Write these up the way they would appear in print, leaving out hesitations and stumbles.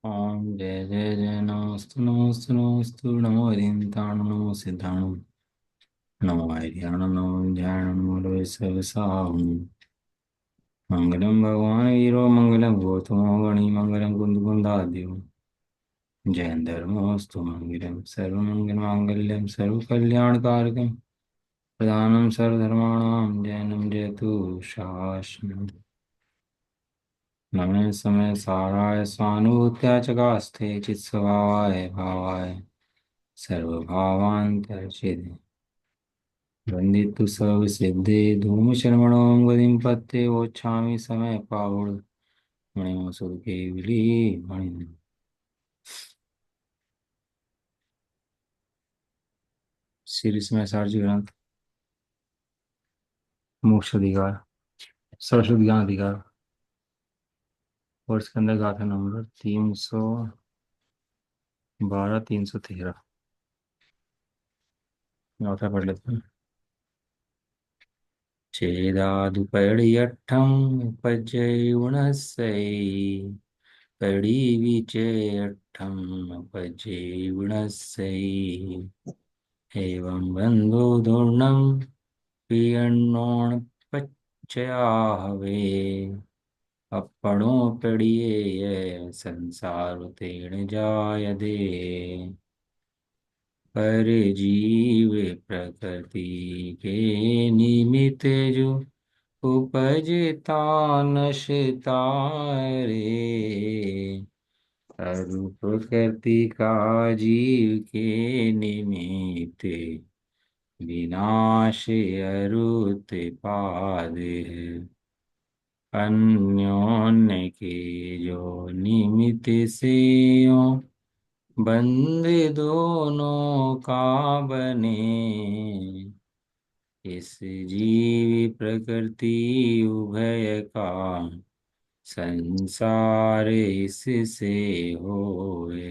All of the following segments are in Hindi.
ओम जय जय जय नमस्तु नमस्तु नमस्तु नमो हरिन्ताणं नमो सिद्धाणं नमो हरियाणं नमो विद्याणं नमो सर्वसाहं मंगलम भगवान वीरो मंगलम गौतमो गणी मंगलम कुंदकुंदाद्यो जयंधर्मोऽस्तु मंगलम सर्वमंगलमांगल्यं सर्वकल्याणकारकं प्रधानं सर्वधर्माणां जयनं जयतु शासनम् नमे समय साराय स्वानुभूत्या च कास्ते चित्स्वभावाय भावाय सर्वभावान्तर्चित् वन्दितु सर्वसिद्धे धूमशर्मणो गतिं पत्ते वोच्छामि समय पावुड मणिमो सुखे विली मणि शीर्ष में सार्वजनिक ग्रंथ मोक्ष अधिकार सरस्वती ज्ञान अधिकार और इसके अंदर गाथा नंबर 312 313 गाथा पढ़ लेते हैं। चेदादुपैडियट्ठं उपजैवुणस्यै पैडीविचेयट्ठं उपजैवुणस्यै एवं बन्धो दूर्णं पियण्णोऽणपच्चयाहवे अपणो पेड़िये संसार तेण जायदे पर जीव प्रकृति के निमित्त जो उपजता नशता रे अरु प्रकृति का जीव के निमित्त विनाश अरुत पाद है अन्योन्य के जो निमित्त से यो बंध दोनों का बने इस जीव प्रकृति उभय का संसार इससे होए।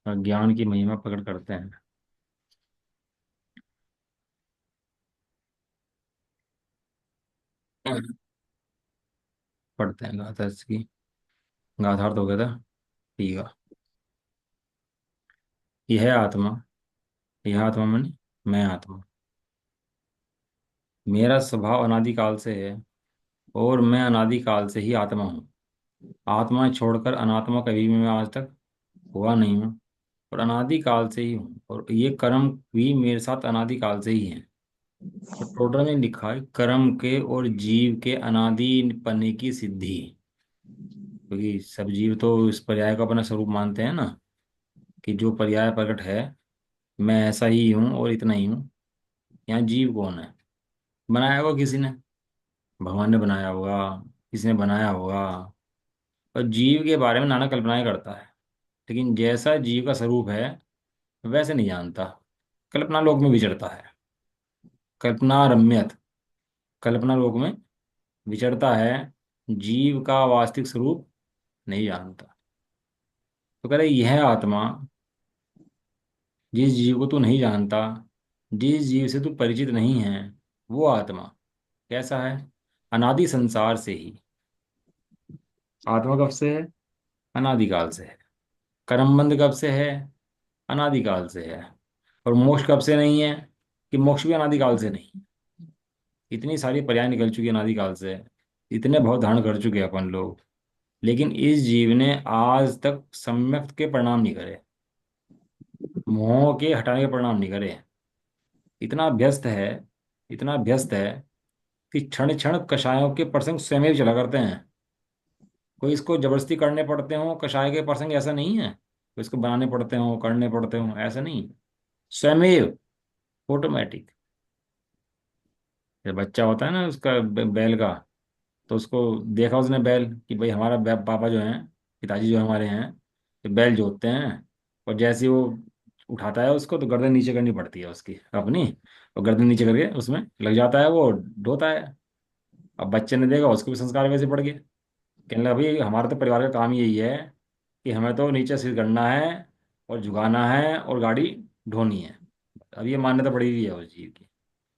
और ज्ञान की महिमा प्रकट करते हैं। पढ़ते हैं गाथा इसकी। गाथा अर्थ हो गया था। ठीक है। यह आत्मा, यह आत्मा माने मैं आत्मा, मेरा स्वभाव अनादिकाल से है और मैं अनादिकाल से ही आत्मा हूँ। आत्मा छोड़कर अनात्मा कभी भी मैं आज तक हुआ नहीं हूँ और अनादिकाल से ही हूँ और ये कर्म भी मेरे साथ अनादिकाल से ही है। तो टोटल में लिखा है कर्म के और जीव के अनादि पन्ने की सिद्धि, क्योंकि सब जीव तो इस पर्याय को अपना स्वरूप मानते हैं ना, कि जो पर्याय प्रकट है मैं ऐसा ही हूँ और इतना ही हूँ। यहाँ जीव कौन है? बनाया होगा किसी ने, भगवान ने बनाया होगा, किसी ने बनाया होगा। और जीव के बारे में नाना कल्पनाएं करता है, लेकिन जैसा जीव का स्वरूप है वैसे नहीं जानता। कल्पना लोक में विचरता है, कल्पना रम्यत, कल्पना लोक में विचरता है, जीव का वास्तविक स्वरूप नहीं जानता। तो कह रहे यह आत्मा, जिस जीव को तू नहीं जानता, जिस जीव से तू परिचित नहीं है, वो आत्मा कैसा है? अनादि संसार से ही। आत्मा कब से है? अनादिकाल से है। कर्मबंध कब से है? अनादिकाल से है। और मोक्ष कब से नहीं है? कि मोक्ष भी अनादिकाल से नहीं। इतनी सारी पर्याय निकल चुकी है अनादिकाल से, इतने भाव धारण कर चुके हैं अपन लोग, लेकिन इस जीव ने आज तक सम्यक के परिणाम नहीं करे, मोह के हटाने के परिणाम नहीं करे। इतना व्यस्त है, इतना व्यस्त है कि क्षण क्षण कषायों के प्रसंग स्वयं ही चला करते हैं। कोई इसको जबरदस्ती करने पड़ते हो कषाय के प्रसंग, ऐसा नहीं है। कोई इसको बनाने पड़ते हो, करने पड़ते हो, ऐसा नहीं। स्वयं, ऑटोमेटिक। जब बच्चा होता है ना उसका बैल का, तो उसको देखा उसने बैल कि भाई हमारा पापा जो हैं, पिताजी जो हमारे हैं, तो बैल जोतते हैं। और जैसे ही वो उठाता है उसको, तो गर्दन नीचे करनी पड़ती है उसकी अपनी, और गर्दन नीचे करके उसमें लग जाता है, वो ढोता है। अब बच्चे ने देखा, उसको भी संस्कार वैसे पड़ गए। कहने लगा भाई हमारा तो परिवार का काम यही है कि हमें तो नीचे सिर करना है और झुकाना है और गाड़ी ढोनी है। अब ये मान्यता पड़ी हुई है उस चीज की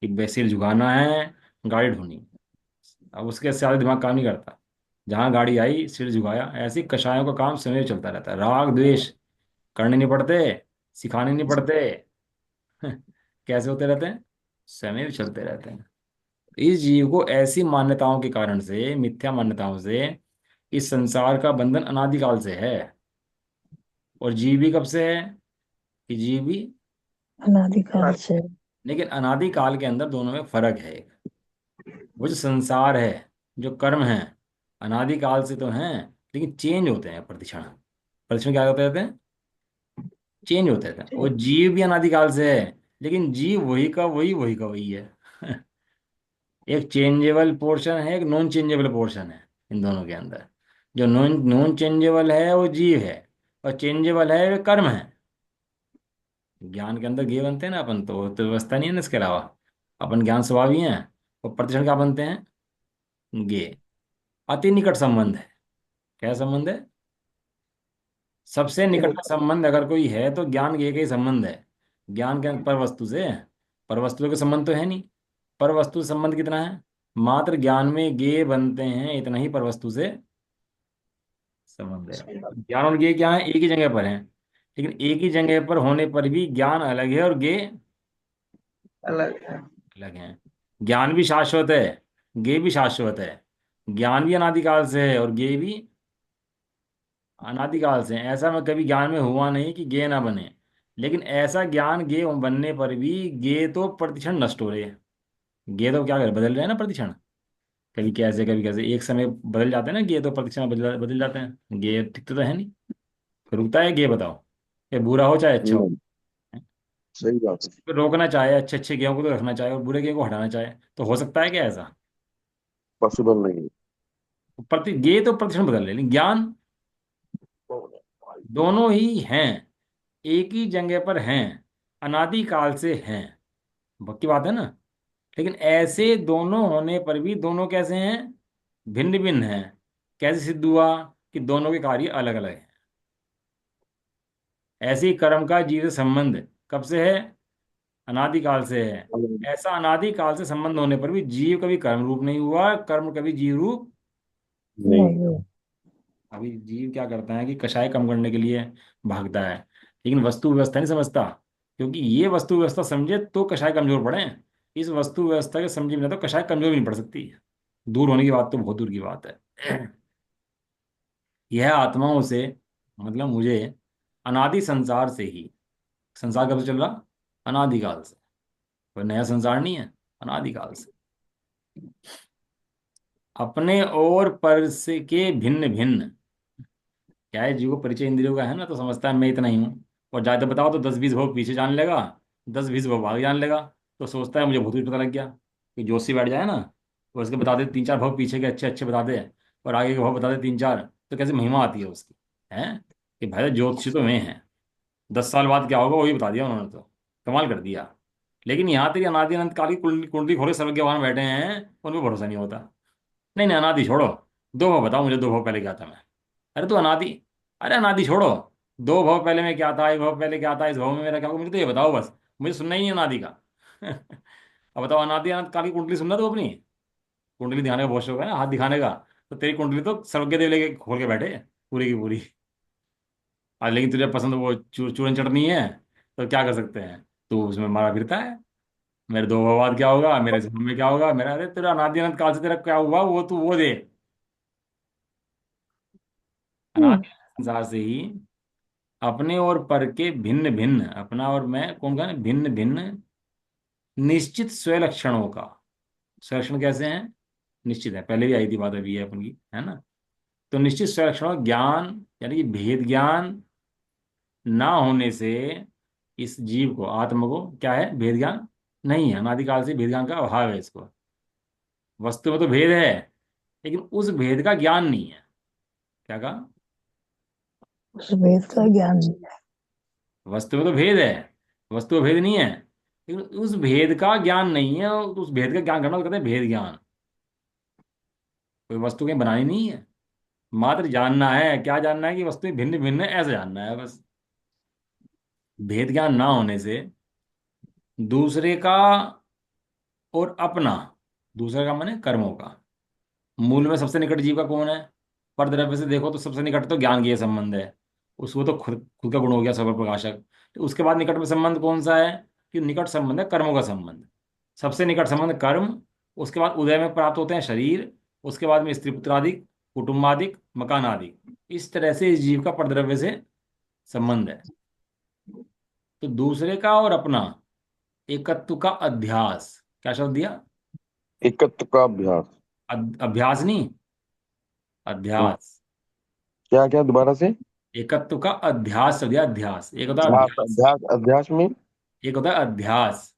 कि सिर झुकाना है, गाड़ी ढोनी है। अब उसके साथ दिमाग काम नहीं करता। जहां गाड़ी आई सिर झुकाया। ऐसे ही कषायों का काम समय चलता रहता है। राग द्वेष करने नहीं पड़ते, सिखाने नहीं पड़ते। कैसे होते रहते हैं? समय चलते रहते हैं। इस जीव को ऐसी मान्यताओं के कारण से, मिथ्या मान्यताओं से, इस संसार का बंधन अनादिकाल से है। और जीव भी कब से है? कि जीव भी, अनादिकाल से। लेकिन अनादिकाल के अंदर दोनों में फर्क है। वो जो संसार है, जो कर्म है, अनादिकाल से तो हैं, लेकिन चेंज होते हैं प्रतिक्षण। प्रतिक्षण क्या होते रहते हैं? चेंज होते रहते हैं। और जीव भी अनादिकाल से है, लेकिन जीव वही का वही, वही का वही है। एक चेंजेबल पोर्शन है, एक नॉन चेंजेबल पोर्शन है इन दोनों के अंदर। जो नॉन नॉन चेंजेबल है वो जीव है, और चेंजेबल है वे कर्म है। ज्ञान के अंदर गे बनते हैं ना अपन, तो व्यवस्था नहीं है ना इसके अलावा। अपन ज्ञान स्वभाव ही हैं। और प्रतिक्षण क्या बनते हैं? गे। अति निकट संबंध है। क्या संबंध है? सबसे निकट का संबंध अगर कोई है तो ज्ञान गे का ही संबंध है। ज्ञान के पर वस्तु से, पर वस्तु के संबंध तो है नहीं। पर वस्तु से संबंध कितना है? मात्र ज्ञान में गे बनते हैं, इतना ही पर वस्तु से संबंध है। ज्ञान और गे क्या है? एक ही जगह पर है, लेकिन एक ही जगह पर होने पर भी ज्ञान अलग है और गे अलग है। अलग है। ज्ञान भी शाश्वत है, गे भी शाश्वत है। ज्ञान भी अनादिकाल से है और गे भी अनादिकाल से है। ऐसा में कभी ज्ञान में हुआ नहीं कि गे ना बने। लेकिन ऐसा ज्ञान गे बनने पर भी गे तो प्रतिक्षण नष्ट हो रहे हैं। गे तो क्या कर बदल रहे हैं ना प्रतिक्षण। कभी कैसे कभी कैसे एक समय बदल जाते हैं ना, गे तो प्रतिक्षण बदल बदल जाते हैं। गे टिकते तो है नहीं। फिर रुकता है गे, बताओ। ये बुरा हो चाहे अच्छा हो। नहीं, सही बात है। फिर रोकना चाहे अच्छे अच्छे गेहूं को तो रखना चाहे, और बुरे गेहूं को हटाना चाहे, तो हो सकता है क्या ऐसा? पॉसिबल नहीं प्रति गे तो प्रतिक्षण बदल रहे, लेकिन ज्ञान है। दोनों ही हैं, एक ही जगह पर हैं, अनादिकाल से हैं। पक्की बात है ना? लेकिन ऐसे दोनों होने पर भी दोनों कैसे हैं? भिन्न भिन्न हैं। कैसे सिद्ध हुआ? कि दोनों के कार्य अलग अलग हैं। ऐसे ही कर्म का जीव से संबंध कब से है? अनादिकाल से है। ऐसा अनादिकाल से संबंध होने पर भी जीव कभी कर्म रूप नहीं हुआ, कर्म कभी जीव रूप। नहीं। अभी जीव क्या करता है कि कषाय कम करने के लिए भागता है, लेकिन वस्तु व्यवस्था नहीं समझता। क्योंकि ये वस्तु व्यवस्था समझे तो कषाय कमजोर पड़े। इस वस्तु व्यवस्था के समझे बिना तो कषाय कमजोर भी नहीं पड़ सकती। दूर होने की बात तो बहुत दूर की बात है। यह आत्माओं से, मतलब मुझे, अनादि संसार से ही। संसार कब से चल रहा? अनादिकाल से। कोई नया संसार नहीं है, अनादिकाल से। अपने और पर से के भिन्न भिन्न। क्या है, जीव को परिचय इंद्रियों का है ना, तो समझता है मैं इतना ही हूँ। और ज्यादा बताओ तो 10-20 भाव पीछे जान लेगा, 10-20 भाव आगे जान लेगा। तो सोचता है मुझे बहुत कुछ पता लग गया। कि जोशी बैठ जाए ना, वो उसके बता दे 3-4 भाव पीछे के अच्छे अच्छे बता दे, और आगे के भाव बता दे 3-4, तो कैसे महिमा आती है उसकी। है कि भाई ज्योतिषी तो मैं है, 10 साल बाद क्या होगा वही बता दिया उन्होंने, तो कमाल कर दिया। लेकिन यहाँ तेरी अनादि अनंत काल की कुंडली कुंडली खोले सर्वज्ञवान बैठे हैं, उन पर भरोसा नहीं होता। नहीं नहीं, अनादि छोड़ो, 2 भाव बताओ मुझे, 2 भाव पहले क्या था मैं। अरे तो अनादि, अरे अनादि छोड़ो, 2 भाव पहले में क्या था, 1 भाव पहले क्या था, इस भाव में मेरा क्या होगा, मुझे तो ये बताओ बस। मुझे सुनना ही नहीं अनादि का। अब बताओ, अनादि अनंत काल की कुंडली सुनना तो अपनी। कुंडली दिखाने का बहुत शौक है ना, हाथ दिखाने का। तो तेरी कुंडली तो सर्वज्ञ देव लेके खोल के बैठे पूरी की पूरी। आज लेकिन तुझे पसंद वो चूरन चटनी है, तो क्या कर सकते हैं? तू उसमें मारा फिरता है। मेरे 2 भाव बाद क्या होगा, मेरे जन्म में क्या होगा मेरा, अरे तेरा अनादि अनंत काल से तेरा क्या हुआ वो तू वो दे। हम्म। अनादि संसार से ही अपने और पर के भिन्न भिन्न, अपना और मैं कौन का, भिन्न भिन्न निश्चित स्वलक्षणों का। स्वलक्षण कैसे हैं? निश्चित है, पहले भी आई थी बात, अभी है अपन की, है ना। तो निश्चित स्वलक्षणों ज्ञान, यानी कि भेद ज्ञान ना होने से इस जीव को, आत्मा को क्या है? भेद ज्ञान नहीं है। अनादिकाल से भेद ज्ञान का अभाव है इसको। वस्तु में तो भेद है, लेकिन उस भेद का ज्ञान नहीं है। क्या कहा? उस वेद का ज्ञान नहीं है। वस्तु में तो भेद है, वस्तु में भेद नहीं है, लेकिन उस भेद का ज्ञान नहीं है। और उस भेद का ज्ञान करना तो कहते हैं भेद ज्ञान। कोई वस्तु कहीं बनानी नहीं है, मात्र जानना है। क्या जानना है? कि वस्तुएं भिन्न भिन्न है, ऐसा जानना है बस। भेद ज्ञान ना होने से दूसरे का और अपना, दूसरे का माने कर्मों का। मूल में सबसे निकट जीव का कौन है? पर द्रव्य से देखो तो सबसे निकट तो ज्ञान की ये संबंध है। उसको तो खुद खुद का गुण हो गया सर्व प्रकाशक। तो उसके बाद निकट में संबंध कौन सा है? कि निकट संबंध है कर्मों का संबंध। सबसे निकट संबंध कर्म। उसके बाद उदय में प्राप्त होते हैं शरीर। उसके बाद में स्त्री पुत्रादिक, कुटुंबादिक, मकान आदि। इस तरह से इस जीव का परद्रव्य से संबंध है। तो दूसरे का और अपना एकत्व का अध्यास। क्या शब्द दिया? एकत्व का अभ्यास। अभ्यास नहीं, हम्म, अध्यास। क्या क्या दोबारा से? एकत्व का अध्यास शब्द दिया, अध्यास। एक होता है अध्यास, अभ्यास, अध्यास, अध्यास में। एक होता है अध्यास।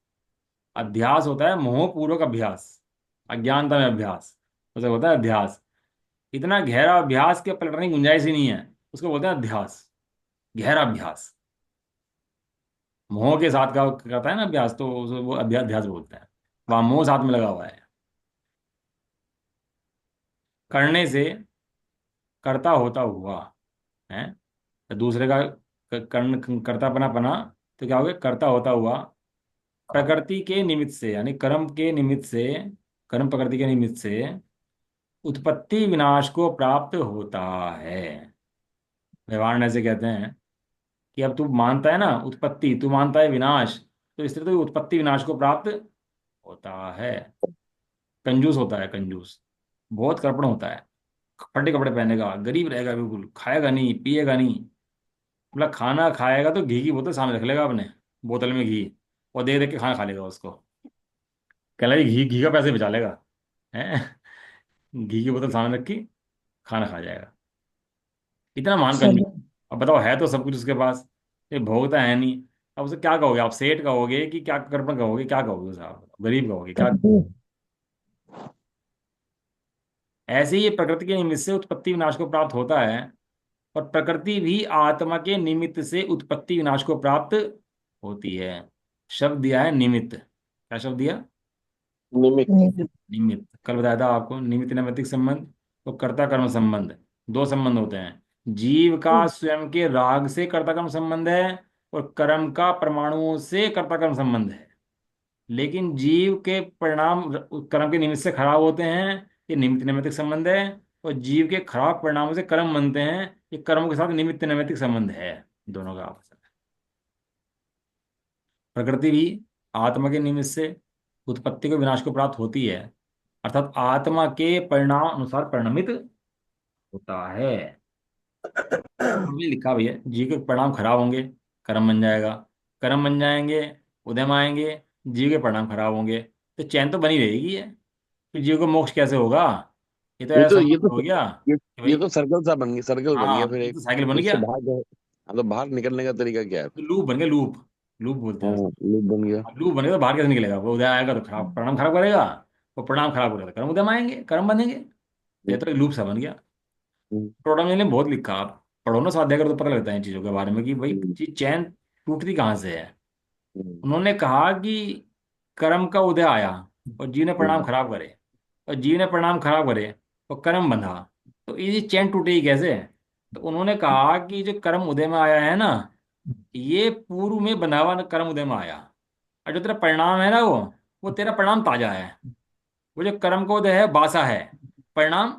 अध्यास होता है मोहपूर्वक अभ्यास, अज्ञानता में अभ्यास। उसे होता है अध्यास। इतना गहरा अभ्यास के पलटने की गुंजाइश ही नहीं है, उसको बोलते हैं अध्यास। गहरा अभ्यास, मोह के साथ का करता है ना अभ्यास, तो वो अभ्यास अध्यास बोलते हैं। वहां मोह साथ में लगा हुआ है। करने से कर्ता होता हुआ है, तो दूसरे का कर्ण कर्तापना पना, तो क्या हो गया? कर्ता होता हुआ प्रकृति के निमित्त से, यानी कर्म के निमित्त से, कर्म प्रकृति के निमित्त से उत्पत्ति विनाश को प्राप्त होता है। व्यवहार में ऐसे कहते हैं कि अब तू मानता है ना उत्पत्ति, तू मानता है विनाश, तो इसलिए तो उत्पत्ति विनाश को प्राप्त होता है। कंजूस होता है, कंजूस, बहुत कृपण होता है। फटे कपड़े पहनेगा, गरीब रहेगा, बिल्कुल खाएगा नहीं पिएगा नहीं। मतलब खाना खाएगा तो घी की बोतल सामने रख लेगा अपने, बोतल में घी, और देख देख के खाना खा लेगा उसको। कह लगा घी घी का पैसे बचा लेगा है। घी की बोतल सामने रखी, खाना खा जाएगा। इतना महान कंजूस। सर, अब बताओ, है तो सब कुछ उसके पास, ये भोगता है नहीं। अब उसे क्या कहोगे? आप सेठ कहोगे कि क्या कर्पण कहोगे? क्या कहोगे उसे आप? गरीब कहोगे क्या? ऐसे ही ये प्रकृति के निमित्त से उत्पत्ति विनाश को प्राप्त होता है, और प्रकृति भी आत्मा के निमित्त से उत्पत्ति विनाश को प्राप्त होती है। शब्द दिया है निमित्त। क्या शब्द दिया? निमित्त। निमित्त। कल बताया था आपको, निमित्त नैमित्तिक संबंध तो कर्ता कर्म संबंध। दो संबंध होते हैं, जीव का स्वयं के राग से कर्ता कर्म संबंध है, और कर्म का परमाणुओं से कर्ता कर्म संबंध है। लेकिन जीव के परिणाम कर्म के निमित्त से खराब होते हैं, ये निमित्त नैमित्तिक संबंध है। और जीव के खराब परिणामों से कर्म बनते हैं, ये कर्मों के साथ निमित्त नैमित्तिक संबंध है। दोनों का आपस में। प्रकृति भी आत्मा के निमित्त से उत्पत्ति को विनाश को प्राप्त होती है, अर्थात आत्मा के परिणाम अनुसार परिणमित होता है। भी लिखा भैया, जीव के परिणाम खराब होंगे, कर्म बन जाएगा। कर्म बन जाएंगे, उदम आएंगे, जीव के परिणाम खराब होंगे, तो चैन तो बनी रहेगी है। फिर जीव को मोक्ष कैसे होगा? ये तो ये ऐसा तो ये संबंध हो तो गया ये, कि ये भाई, तो सर्कल सा बन गया, सर्कल बन गया हाँ फिर ये एक। तो साइकिल बन इससे गया। बाहर गए। अब तो बाहर निकलने का तरीका क्या है फिर? लूप बन गया, लूप। लूप बोलते हैं हाँ, उसको। लूप बन गया। अब लूप बनेगा तो बाहर कैसे निकलेगा? वो उदय आएगा तो खराब परिणाम खराब करेगा, वो परिणाम खराब करेगा तो कर्म उदम आएंगे, कर्म बनेंगे। तो ये हम्म, तो एक लूप सा बन गया। हम्म, प्रोटोम ने बहुत लिखा, आप पढ़ो ना स्वाध्याय करो तो पता लगता है इन चीजों के बारे में कि भाई हम्म, चीज चैन टूटती कहाँ से है। हम्म, उन्होंने कहा कि कर्म का उदय आया और जीव ने परिणाम हम्म। खराब करे, और जीव ने परिणाम खराब करे और कर्म बंधा, तो ये चैन टूटेगी कैसे? तो उन्होंने कहा कि जो कर्म उदय में आया है ना, ये पूर्व में बंधा हुआ कर्म उदय में आया, और जो तेरा परिणाम है ना, वो तेरा परिणाम ताजा है। वो जो कर्म का उदय है बासा है, परिणाम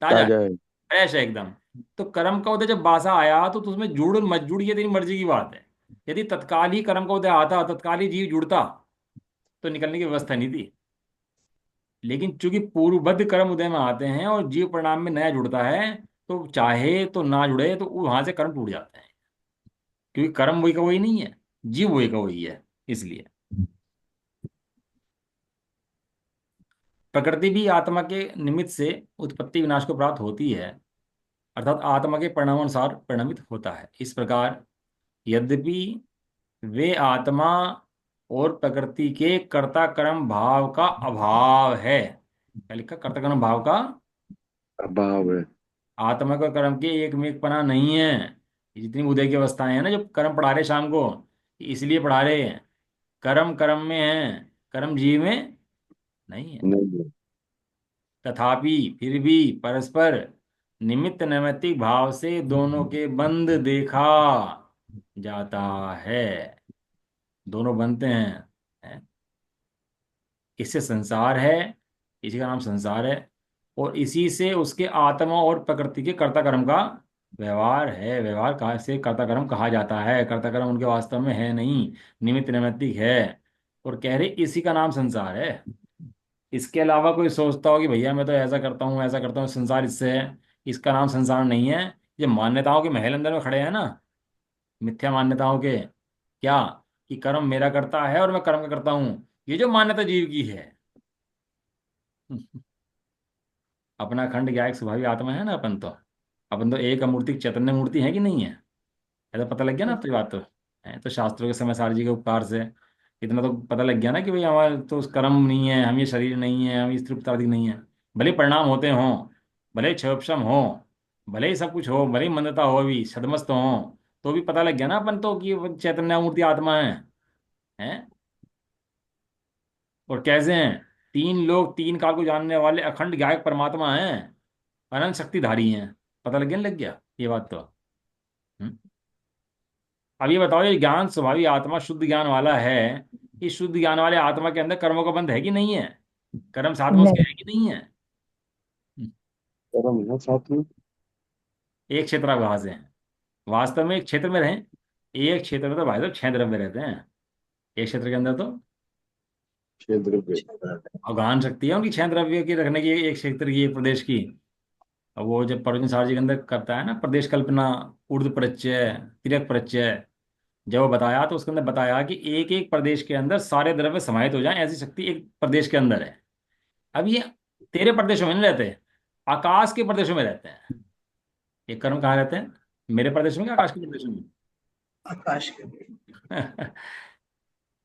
ताजा है, ताजा है। फ्रेश है एकदम। तो कर्म का उदय जब बासा आया तो उसमें जुड़ मत जुड़ ये तेरी मर्जी की बात है। यदि तत्काल ही कर्म का उदय आता, तत्काल ही जीव जुड़ता, तो निकलने की व्यवस्था नहीं थी। लेकिन चूंकि पूर्वबद्ध कर्म उदय में आते हैं और जीव परिणाम में नया जुड़ता है, तो चाहे तो ना जुड़े तो वहां से कर्म टूट जाते हैं। क्योंकि कर्म वही का वही नहीं है, जीव वही का वही है। इसलिए प्रकृति भी आत्मा के निमित्त से उत्पत्ति विनाश को प्राप्त होती है, अर्थात आत्मा के परिणामानुसार परिणमित होता है। इस प्रकार यद्यपि वे आत्मा और प्रकृति के कर्ता कर्म भाव का अभाव है। क्या लिखा? कर्ता कर्म भाव का अभाव है। आत्मा का कर्म के एक में एक पना नहीं है। ये जितनी उदय की अवस्थाएं हैं ना, जो कर्म पढ़ा रहे शाम को, ये इसलिए पढ़ा रहे हैं। कर्म कर्म में है, कर्म जीव में नहीं है। नहीं। तथापि फिर भी परस्पर निमित्त नैमित्तिक भाव से दोनों के बंध देखा जाता है। दोनों बनते हैं। इससे संसार है, इसी का नाम संसार है। और इसी से उसके आत्मा और प्रकृति के कर्ता कर्म का व्यवहार है। व्यवहार कहाँ से कर्ता कर्म कहा जाता है? कर्ता कर्म उनके वास्तव में है नहीं, निमित्त नैमित्तिक है। और कह रहे इसी का नाम संसार है। इसके अलावा कोई सोचता हो कि भैया मैं तो ऐसा करता हूँ ऐसा करता हूँ, संसार इससे है, इसका नाम संसार नहीं है। ये मान्यताओं के महल अंदर में खड़े हैं ना, मिथ्या मान्यताओं के। क्या? कि कर्म मेरा करता है और मैं कर्म का करता हूँ, ये जो मान्यता जीव की है। अपना खंड क्या एक स्वभावी आत्मा है ना अपन तो। अपन तो एक अमूर्तिक चैतन्य मूर्ति है कि नहीं है? ऐसा पता लग गया ना अब तो, ये बात तो है तो शास्त्रों के समय सार जी के उपकार से इतना तो पता लग गया ना कि भाई हमारा तो कर्म नहीं है, हम ये शरीर नहीं है, हम इस तृप्तादि नहीं है। भले ही परिणाम होते हों, भले ही क्षोभशम हो, भले ही सब कुछ हो, भले ही मंदता हो, भी सदमस्त हो, तो भी पता लग गया ना अपन तो कि वो चैतन्य मूर्ति आत्मा है। हैं? और कैसे हैं? तीन लोग तीन काल को जानने वाले अखंड गायक परमात्मा हैं, अनंत शक्तिधारी हैं। पता लग गया नहीं लग गया ये बात तो? हम्म? अब ये बताओ, ये ज्ञान स्वभावी आत्मा शुद्ध ज्ञान वाला है, इस शुद्ध ज्ञान वाले आत्मा के अंदर कर्मों का बंध है कि नहीं है? कर्म साथ में उसके नहीं। है कि नहीं है? हम्म। कर्म है साथ में। एक क्षेत्राभास है। वास्तव में एक क्षेत्र में रहें, एक क्षेत्र में तो भाई साहब 6 द्रव्य रहते हैं। एक क्षेत्र के अंदर तो छह द्रव्य। अगान शक्ति है उनकी 6 द्रव्य की रखने की, एक क्षेत्र की, एक प्रदेश की। अब वो जब प्रवचन सार जी के अंदर करता है ना प्रदेश कल्पना, ऊर्ध्व प्रत्यय, तिर्यक प्रत्यय, जब वो बताया तो उसके अंदर बताया कि एक एक प्रदेश के अंदर सारे द्रव्य समाहित हो जाएं, ऐसी शक्ति एक प्रदेश के अंदर है। अब ये तेरे प्रदेशों में नहीं रहते, आकाश के प्रदेशों में रहते हैं। ये कर्म कहाँ रहते हैं? मेरे प्रदेश में क्या आकाश के प्रदेशों में? आकाश के।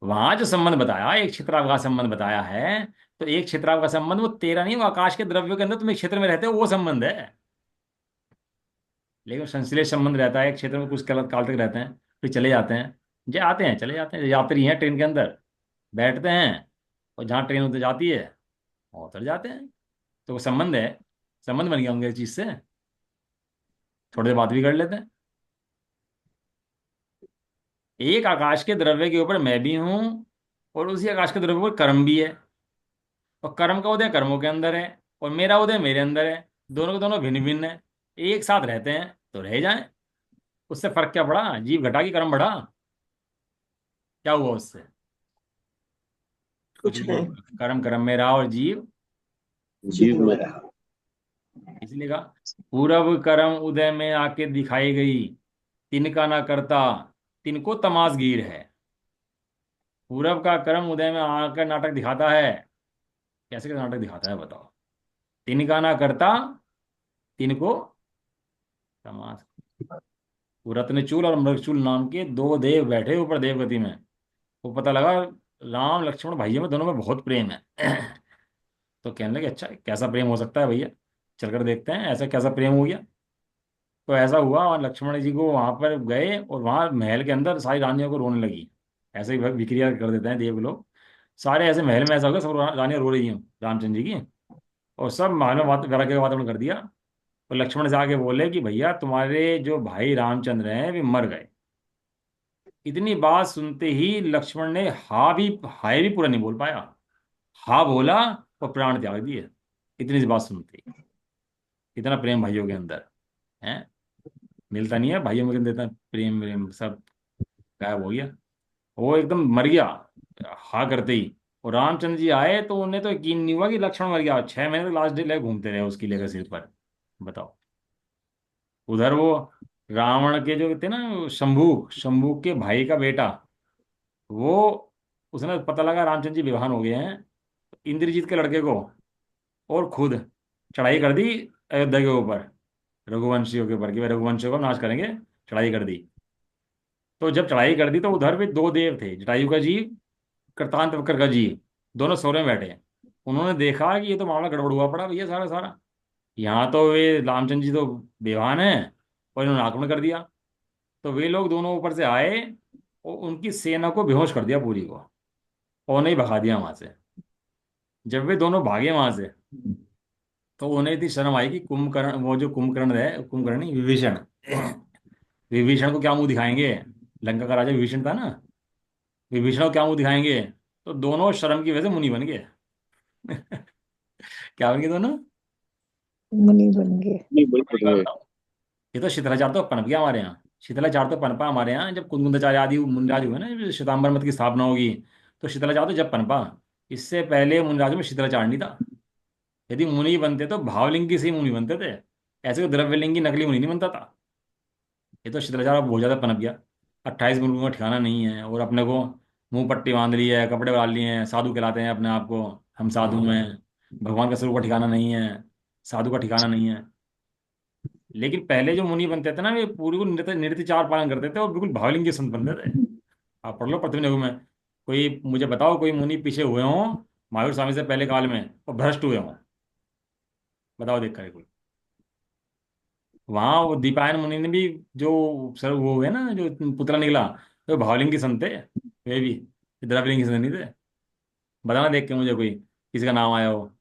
वहां जो संबंध बताया, एक क्षेत्राव का संबंध बताया है, तो एक क्षेत्राव का संबंध वो तेरा नहीं, वो आकाश के द्रव्यों के अंदर तुम एक क्षेत्र में रहते हो वो संबंध है। लेकिन संश्लेष संबंध रहता है, एक क्षेत्र में कुछ काल काल तक रहते हैं, फिर चले जाते हैं। जो आते हैं चले जाते हैं, यात्री हैं ट्रेन के अंदर, बैठते हैं और जहाँ ट्रेन उतर जाती है वहाँ उतर जाते हैं। तो वो संबंध है, संबंध बन गया उनके इस चीज से, थोड़ी देर बात भी कर लेते हैं। एक आकाश के द्रव्य के ऊपर मैं भी हूं, और उसी आकाश के द्रव्य पर कर्म भी है। और कर्म का उदय कर्मों के अंदर है, और मेरा उदय मेरे अंदर है। दोनों के दोनों भिन्न भिन्न है, एक साथ रहते हैं तो रह जाएं। उससे फर्क क्या पड़ा? जीव घटा कि कर्म बढ़ा? क्या हुआ उससे? कुछ कुछ नहीं नहीं। हुआ। कर्म कर्म में रहा और जीव जीव जीव में। में रहा। इसलिए कहा पूरब कर्म उदय में आके दिखाई गई, तिनका ना करता, तिनको तमासगीर है। पूरब का कर्म उदय में आकर नाटक दिखाता है। कैसे का नाटक दिखाता है बताओ? तिनका ना करता, तिनको तमास। वो रत्नचूल और मृगचूल नाम के दो देव बैठे ऊपर देवगति में। वो पता लगा राम लक्ष्मण भाइयों में दोनों में बहुत प्रेम है। तो कहने लगे अच्छा कैसा प्रेम हो सकता है भैया, चलकर देखते हैं ऐसा कैसा प्रेम हो गया। तो ऐसा हुआ और लक्ष्मण जी को वहां पर गए और वहां महल के अंदर सारी रानियों को रोने लगी। ऐसे ही विक्रिया कर देते हैं देव लोग। सारे ऐसे महल में ऐसा हो गया, सब रानियां रो रही हैं रामचंद्र जी की, और सब महल में वैराग्य का वातावरण कर दिया। और लक्ष्मण से आके बोले कि भैया तुम्हारे जो भाई रामचंद्र हैं वे मर गए। इतनी बात सुनते ही लक्ष्मण ने हा भी, हाय भी पूरा नहीं बोल पाया, हा बोला और प्राण त्याग दिए। इतनी सी बात सुनते ही, इतना प्रेम भाइयों के अंदर है। मिलता नहीं है भाइयों में देता प्रेम, प्रेम सब गायब हो गया। वो एकदम मर गया हा करते ही। और रामचंद्र जी आए तो उन्हें तो यकीन नहीं हुआ कि लक्ष्मण मर गया। 6 महीने तक लास्ट डे ले घूमते रहे उसकी लेकर सिर पर। बताओ। उधर वो रावण के जो थे ना, शंभू, शंभू के भाई का बेटा, वो, उसने पता लगा रामचंद्र जी विवाह हो गए हैं, इंद्रजीत के लड़के को, और खुद चढ़ाई कर दी अयोध्या के ऊपर, रघुवंशियों के ऊपर कि भाई रघुवंशियों को नाश करेंगे। चढ़ाई कर दी। तो जब चढ़ाई कर दी तो उधर भी दो देव थे, जटायु का जीव, कृतांत वक्र का जीव, दोनों सोरे में बैठे हैं। उन्होंने देखा कि ये तो मामला गड़बड़ हुआ पड़ा भैया सारा सारा। यहाँ तो वे रामचंद्र जी तो बेवान हैं, और इन्होंने आक्रमण कर दिया। तो वे लोग दोनों ऊपर से आए और उनकी सेना को बेहोश कर दिया पूरी को, और नहीं भगा दिया वहां से। जब वे दोनों भागे वहां से, तो उन्हें इतनी शर्म आई कि कुंभकर्ण, वो जो कुंभकर्ण है, कुंभकर्ण नहीं, विभीषण, विभीषण को क्या मुंह दिखाएंगे? लंका का राजा विभीषण था ना, विभीषण को क्या मुंह दिखाएंगे? तो दोनों शर्म की वजह से मुनि बन गए। क्या बन गए दोनों? मुनि बन गए। नहीं वही एक पढ़ बार गए। बताओ, ये तो शीतलाचार्य तो पनप गया हमारे यहाँ। शीतलाचार्य तो पनपा हमारे यहाँ, जब कुंदकुंदाचार्य आदि मुनिराज हुए ना, जब श्वेतांबर मत की स्थापना होगी, तो शीतलाचार्य तो जब पनपा। इससे पहले मुनिराज में शीतलाचार्य नहीं था। यदि मुनि बनते तो भावलिंगी से ही मुनि बनते थे, ऐसे कोई द्रव्यलिंगी नकली मुनि नहीं बनता था। ये तो शीतलाचार्य बहुत ज्यादा पनप गया। 28 मुर्गों का ठिकाना नहीं है, और अपने को मुंह पट्टी बांध ली है, कपड़े डाल लिए हैं, साधु कहलाते हैं अपने आप को। हम साधु हैं। भगवान का स्वरूप का ठिकाना नहीं है, साधु का ठिकाना नहीं है। लेकिन पहले जो मुनि बनते थे ना, वे पूरी को नृत्य नृत्य चार पालन करते थे और बिल्कुल भावलिंग के संत बनते थे। आप पढ़ लो पृथ्वी न्याय में। कोई मुझे बताओ, कोई मुनि पीछे हुए हों महावीर स्वामी से पहले काल में और भ्रष्ट हुए हों? बताओ देख कर कोई। वहां वो दीपायन मुनि ने भी, जो सर वो हुए ना, जो पुतला निकला, तो भावलिंग के संत थे। वे भी द्रवलिंग के संत नहीं थे। बताना देख के मुझे कोई, किसी का नाम आया हो।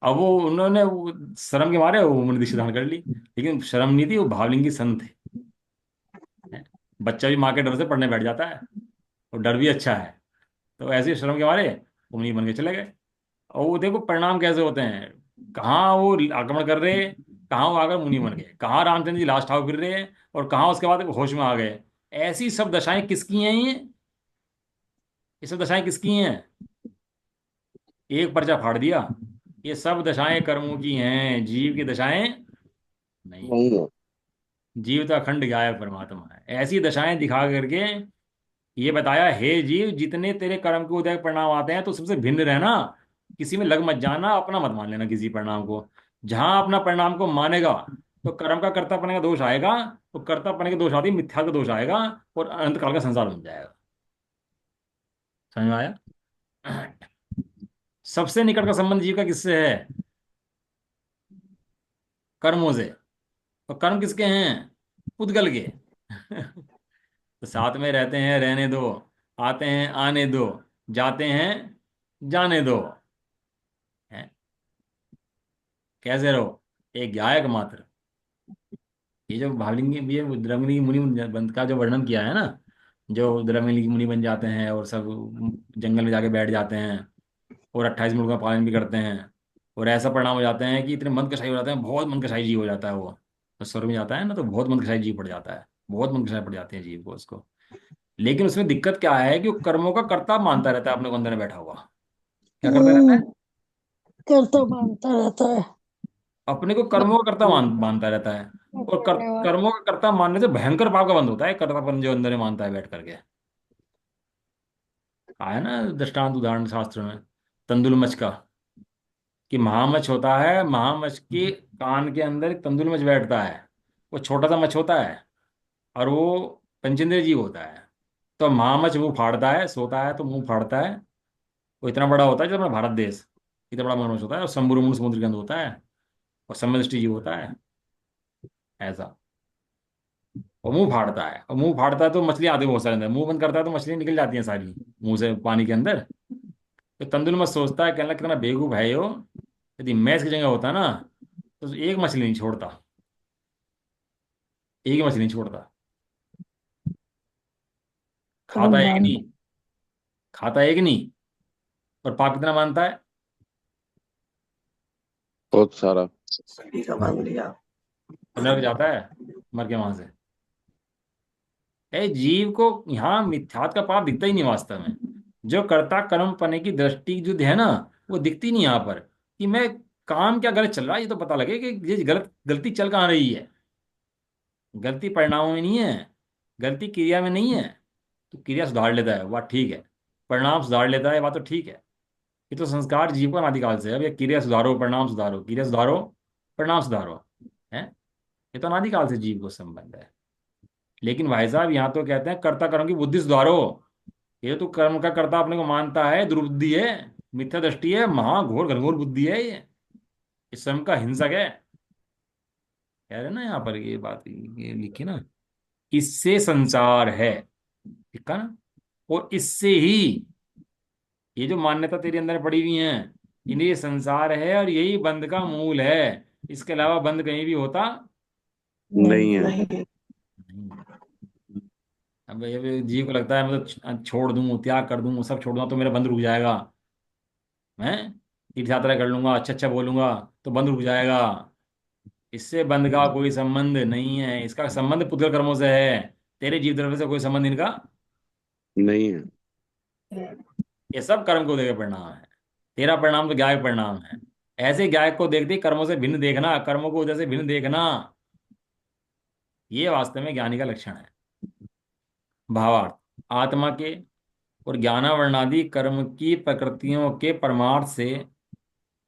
अब वो उन्होंने वो शर्म के मारे वो मुनि दीक्षा धारण कर ली, लेकिन शर्म नहीं थी, वो भावलिंगी संत थे। बच्चा भी माँ के डर से पढ़ने बैठ जाता है, और डर भी अच्छा है। तो ऐसे ही शर्म के मारे वो मुनि बन के चले गए। और वो देखो परिणाम कैसे होते हैं। कहाँ वो आक्रमण कर रहे, कहाँ वो आकर मुनि बन गए, कहाँ रामचंद्र जी लाश ठाव फिर रहे हैं, और कहाँ उसके बाद वो होश में आ गए। ऐसी सब दशाएं किसकी हैं ये सब दशाएं किसकी हैं? एक पर्चा फाड़ दिया। ये सब दशाएं कर्मों की हैं, जीव की दशाएं नहीं। नहीं है। जीव तो अखंड गायब परमात्मा है। ऐसी दशाएं दिखा करके ये बताया, हे जीव, जितने तेरे कर्म के उदय परिणाम आते हैं तो सबसे भिन्न रहना। किसी में लग मत जाना, अपना मत मान लेना किसी परिणाम को। जहां अपना परिणाम को मानेगा, तो कर्म का कर्तापन का दोष आएगा। तो कर्तापन के दोष आती मिथ्या का दोष आएगा, और अनंत काल का संसार बन जाएगा। समझ में आया? सबसे निकट का संबंध जीव का किससे है? कर्मों से। और कर्म किसके हैं? पुद्गल के। तो साथ में रहते हैं रहने दो, आते हैं आने दो, जाते हैं जाने दो। हैं? कैसे रहो? एक गायक मात्र। ये जो भावलिंगी, ये द्रविणलिंगी मुनि बन का जो वर्णन किया है ना, जो द्रविणलिंगी मुनि बन जाते हैं और सब जंगल में जाके बैठ जाते हैं, और 28 मुर्गों का पालन भी करते हैं, और ऐसा परिणाम हो जाते हैं कि इतने मन कसाई हो जाते हैं, बहुत मन कसाई जीव हो जाता है वो। तो स्वर्ग में जाता है ना, तो बहुत मन कसाई जीव पड़ जाता है, बहुत मन कसाई पड़ जाते हैं जीव को उसको। लेकिन उसमें दिक्कत क्या है कि वो कर्मों का कर्ता मानता रहता है अपने को अंदर में बैठा हुआ। क्या करता रहता हम्म, है? करता मानता रहता है। अपने को कर्मों का कर्ता मानता रहता है। और करने वाला। कर्मों का कर्ता मानने से भयंकर पाप का बंध होता है कर्तापन जो अंदर में मानता है बैठ करके। आया ना दृष्टांत उदाहरण शास्त्र में, तंदुल मच का। कि महामच होता है, महामच के कान के अंदर एक तंदुल मच बैठता है। वो छोटा सा मच होता है, और वो पंचेंद्रिय जीव होता है। तो महामच मुंह फाड़ता है, सोता है तो मुंह फाड़ता है। वो इतना बड़ा होता है जब अपना भारत देश, इतना बड़ा मगरमच्छ होता है, और शंभुरुमुर्ग समुद्र के अंदर होता है, और समदृष्टि जीव होता है। ऐसा। और मुंह फाड़ता है, और मुंह फाड़ता है तो मछलियां आती है बहुत सारे अंदर, मुंह बंद करता है तो मछलियां निकल जाती हैं सारी मुंह से पानी के अंदर। तो तंदुल मत सोचता है, कहना कितना बेवकूफ है यो। यदि मैं इसकी जगह होता ना, तो एक मछली नहीं छोड़ता, एक ही मछली नहीं छोड़ता। खाता कर्म एक बांध। नहीं, खाता एक नहीं, और पाप कितना मानता है? बहुत सारा। सभी का बांध लिया। और नरक जाता है मर के वहां से। जीव को यहाँ मिथ्यात्व का पाप दिखता ही नहीं वास्तव में। जो कर्ता कर्म पने की दृष्टि जो है ना, वो दिखती नहीं यहाँ पर। कि मैं काम क्या गलत चल रहा है, ये तो पता लगे कि ये गलती चल कहाँ रही है। गलती परिणामों में नहीं है, गलती क्रिया में नहीं है। तो क्रिया सुधार लेता है, वह ठीक है। परिणाम सुधार लेता है, वह तो ठीक है। ये तो संस्कार जीव का अनादिकाल से है। अब ये क्रिया सुधारो परिणाम सुधारो, क्रिया सुधारो परिणाम सुधारो, है। ये तो अनादिकाल से जीव को संबंध है। लेकिन भाई साहब यहाँ तो कहते हैं कर्ता कर्म की बुद्धि सुधारो। ये तो कर्म का कर्ता अपने को मानता है, दुर्बुद्धि है, मिथ्या दृष्टि है, महाघोर घनघोर बुद्धि है ये। इस स्वयं का हिंसक है। कह रहे ना यहाँ पर ये बात, ये लिखी ना, इससे संसार है, ठीक है ना। और इससे ही ये जो मान्यता तेरे अंदर पड़ी हुई है, इन्हें ये संसार है, और यही बंध का मूल है। इसके अलावा बंध कहीं भी होता नहीं है। नहीं। नहीं। अब ये जीव को लगता है मतलब छोड़ दूं, त्याग कर दूं, सब छोड़ दूं तो मेरा बंध रुक जाएगा। हैं? तीर्थ यात्रा कर लूंगा, अच्छा अच्छा बोलूंगा, तो बंध रुक जाएगा। इससे बंध का कोई संबंध नहीं है, इसका संबंध पुद्गल कर्मों से है। तेरे जीव द्रव्य से कोई संबंध इनका। नहीं है। ये सब कर्म को देकर परिणाम है। तेरा परिणाम तो ज्ञायक परिणाम है। ऐसे ज्ञायक को देखते ही कर्मों से भिन्न देखना, कर्मों को उधर से भिन्न देखना, ये वास्तव में ज्ञानी का लक्षण है। भावार्थ, आत्मा के और ज्ञानावरणादि कर्म की प्रकृतियों के परमार्थ से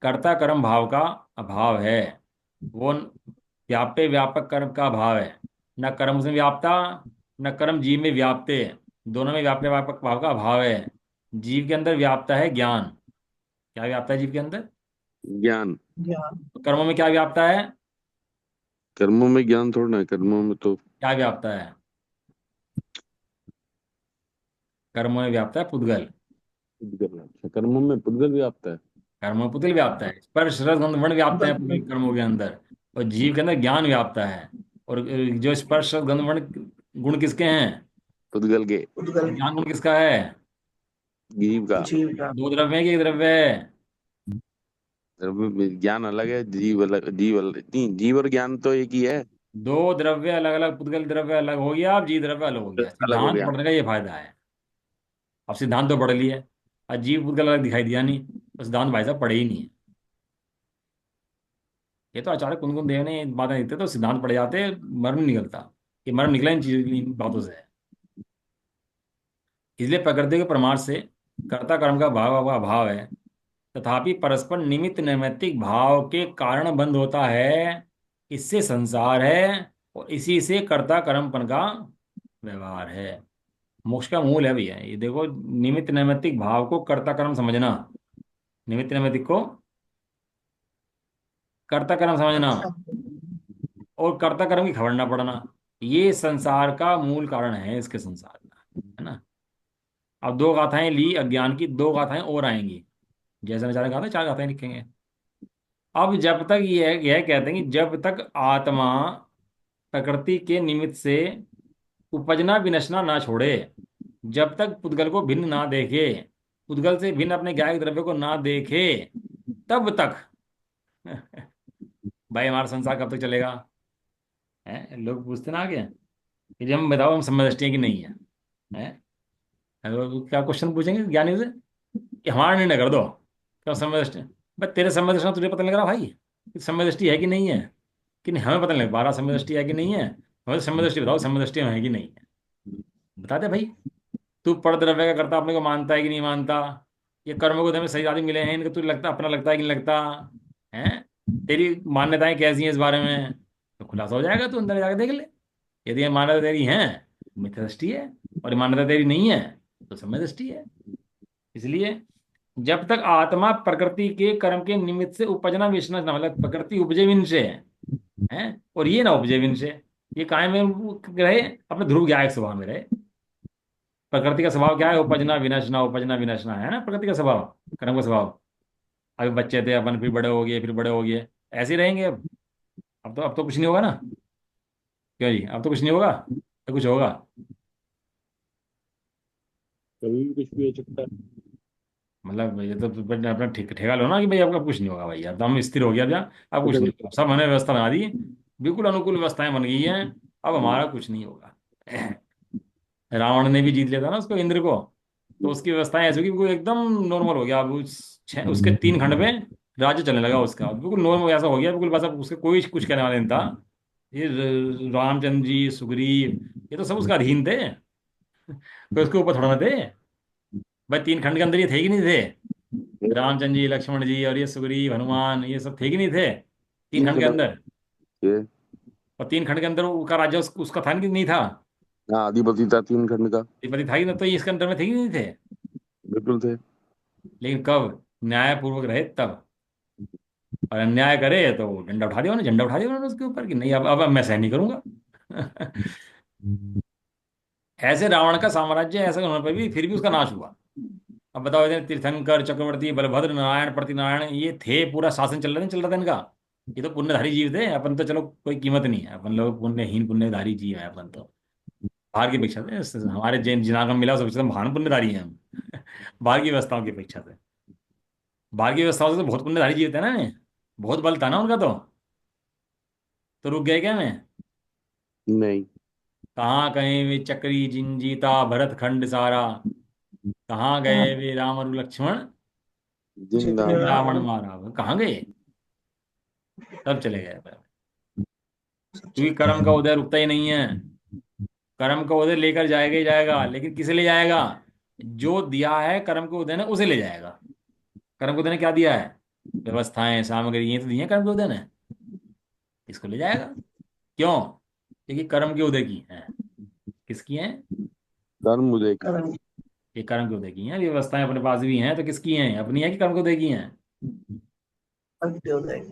कर्ता कर्म भाव का अभाव है। वो व्याप्य व्यापक कर्म का अभाव है। न कर्म उसमें व्याप्ता, न कर्म जीव में व्याप्ते। दोनों में व्याप्य व्यापक भाव का अभाव है। जीव के अंदर व्याप्ता है ज्ञान। क्या व्याप्ता है जीव के अंदर? ज्ञान। ज्ञान। तो कर्मों में क्या व्याप्ता है? कर्मों में ज्ञान थोड़ा है, कर्मों में तो क्या व्याप्ता है? कर्मों में व्याप्ता है पुद्गल। पुद्गल। अच्छा, कर्मों में पुद्गल भी आता है। कर्मों में पुद्गल व्याप्ता है, स्पर्श रस गंध वर्ण व्याप्ता है पुद्गल कर्मों के अंदर। और जीव के अंदर ज्ञान व्याप्ता है। और जो स्पर्श रस गंध वर्ण गुण किसके हैं? पुद्गल के। उद्गल। ज्ञान गुण किसका है? जीव का। जीव का। दो द्रव्य है कि एक द्रव्य है? द्रव्य में ज्ञान अलग है, जीव अलग, जीव अलग नहीं, जीव और ज्ञान तो एक ही है। दो द्रव्य अलग अलग, पुद्गल द्रव्य अलग हो गया, अब जीव द्रव्य अलग हो गया। अलग हो सिद्धांत गया। पढ़ने का ये फायदा है। अब सिद्धांत तो पढ़ लिए, अब जीव पुद्गल अलग दिखाई दिया नहीं, तो सिद्धांत भाई साहब पढ़े ही नहीं है। ये तो आचार्य कुंदकुंद देव ने ये बातें लिखते तो सिद्धांत पढ़ जाते, मर्म निकलता। ये मर्म निकला इन चीज इन बातों से है। इसलिए प्रकृति के प्रमाण से कर्ता कर्म का भाव का अभाव है। तथापि परस्पर निमित्त नैमित्तिक भाव के कारण बंध होता है। इससे संसार है, और इसी से कर्ता कर्मपन का व्यवहार है। मोक्ष का मूल है भैया ये देखो। निमित्त नैमित्तिक भाव को कर्ता कर्म समझना, निमित्त नैमित्तिक को कर्ता कर्म समझना, अच्छा। और कर्ता कर्म की खबर ना पड़ना, ये संसार का मूल कारण है इसके संसार का, है ना। अब दो गाथाएं ली अज्ञान की, दो गाथाएं और आएंगी। जैसे नचारे कहा था, चार गाथाएं लिखेंगे। अब जब तक यह कहते हैं कि जब तक आत्मा प्रकृति के निमित्त से उपजना विनशना ना छोड़े, जब तक पुद्गल को भिन्न ना देखे, पुद्गल से भिन्न अपने ज्ञायक द्रव्य को ना देखे, तब तक भाई हमारा संसार कब तक चलेगा? है लोग पूछते ना आगे कि जब हम बताओ हम समदृष्टि हैं कि नहीं है, हैं? तो क्या क्वेश्चन पूछेंगे ज्ञानी से कि हमारा निर्णय कर दो, क्या समदृष्टि? बस तेरे समदृष्टि का तुझे पता नहीं लग रहा भाई कि समदृष्टि है कि नहीं है? कि नहीं, हमें पता नहीं लग पा रहा समदृष्टि है कि नहीं है। हमें तो समदृष्टि बताओ, समदृष्टि है कि नहीं है, बता दे भाई। तू पर द्रव्य का करता अपने को मानता है कि नहीं मानता? ये कर्मों को तुम्हें सही आदमी मिले हैं, इनको तुझे लगता अपना लगता है कि नहीं लगता? है? तेरी मान्यताएं कैसी हैं इस बारे में? तो खुलासा हो जाएगा, तू अंदर जाकर देख ले। यदि ये मान्यता तेरी है तो मिथ्या दृष्टि है, और ये मान्यता तेरी नहीं है तो समय दृष्टि है। इसलिए जब तक आत्मा प्रकृति के कर्म के निमित्त से उपजना विष्णु ना, मतलब प्रकृति उपजे विन से है, और ये ना उपजे विन से, ये कायम में रहे, अपने ध्रुव ज्ञायक स्वभाव में रहे। प्रकृति का स्वभाव क्या है? उपजना विनशना है ना प्रकृति का स्वभाव, कर्म का स्वभाव। अभी बच्चे थे अपन, फिर बड़े हो गए, फिर बड़े हो गए, ऐसे ही रहेंगे अब तो कुछ नहीं होगा ना। क्यों जी, अब तो कुछ नहीं होगा तो कुछ होगा? कभी भी कुछ भी हो सकता है। मतलब ये तो अपना ठेका लो ना कि भाई आपका कुछ नहीं होगा भाई, अब तो हम स्थिर हो गया अब, यहाँ अब कुछ नहीं होगा, सब हमने व्यवस्था बना दी, बिल्कुल अनुकूल व्यवस्थाएं बन गई हैं। अब हमारा कुछ नहीं होगा। रावण ने भी जीत लिया था ना उसको, इंद्र को। तो उसकी व्यवस्थाएं ऐसी होगी, बिल्कुल एकदम नॉर्मल हो गया। अब उसके 3 खंड में राज्य चलने लगा उसका, बिल्कुल नॉर्मल ऐसा हो गया, बिल्कुल बस अब उसके कोई कुछ कहने वाला नहीं था। ये रामचंद्र जी, सुग्रीव, ये तो सब उसका अधीन थे, कोई उसके ऊपर थोड़ा ना थे। भाई 3 खंड के अंदर ये थे कि नहीं थे? रामचंद्र जी, लक्ष्मण जी, और ये सुग्रीव, हनुमान, ये सब थे कि नहीं थे 3 खंड के तीन अंदर? ये। और 3 खंड के अंदर उसका राज्य उसका था कि नहीं था? हाँ, अधिपति था 3 खंड का। अधिपति था कि नहीं? तो ये इसके अंदर में थे कि नहीं थे? बिल्कुल थे। लेकिन कब न्यायपूर्वक रहे तब। और अन्याय करे तो डंडा उठा दिया उन्होंने, झंडा उठा दिया उन्होंने उसके ऊपर कि नहीं, अब मैं सहन नहीं करूंगा। ऐसे रावण का साम्राज्य ऐसा होने पर भी फिर भी उसका नाश हुआ। अब बताओ, इतने तीर्थंकर, चक्रवर्ती, बलभद्र, नारायण, प्रतिनारायण, ये थे, पूरा शासन चल रहा था, नहीं चल रहा था इनका? ये तो पुण्यधारी जीव थे, अपन तो चलो कोई कीमत नहीं है, अपन लोग पुण्यहीन पुण्यधारी जीव है अपन तो। बाहर की अपेक्षा से हमारे जैन जिनागम मिला, सबसे महान पुण्यधारी हैं हम। बाहर की व्यवस्थाओं की अपेक्षा से। बाहर की व्यवस्थाओं से तो बहुत पुण्यधारी जीव थे ना ये। बहुत बल था ना उनका तो रुक गए क्या मैं? नहीं। कहाँ कहीं वे चक्री जिंजीता भरत खंड सारा, कहाँ गए वे राम और लक्ष्मण, जिंदा। जितने रावण रावण। मारा, वो कहाँ गए? तब चले गए। अच्छा। क्योंकि कर्म का उदय रुकता ही नहीं है। कर्म का उदय लेकर जाएगा ही जाएगा, लेकिन किसे ले जाएगा? जो दिया है कर्म के उदय ने उसे ले जाएगा। कर्म के उदय ने क्या दिया है? व्यवस्थाएं, सामग्री, ये तो दी है कर्म के उदय ने। इसको ले जाएगा। क्यों? क्योंकि कर्म के उदय की है। किसकी है? कर्म उदय की। कर्म। ये कर्म के उदय की हैं। व्यवस्थाएं अपने पास भी हैं तो किसकी हैं? अपनी है कि कर्म के उदय की हैं? अंत्योदय।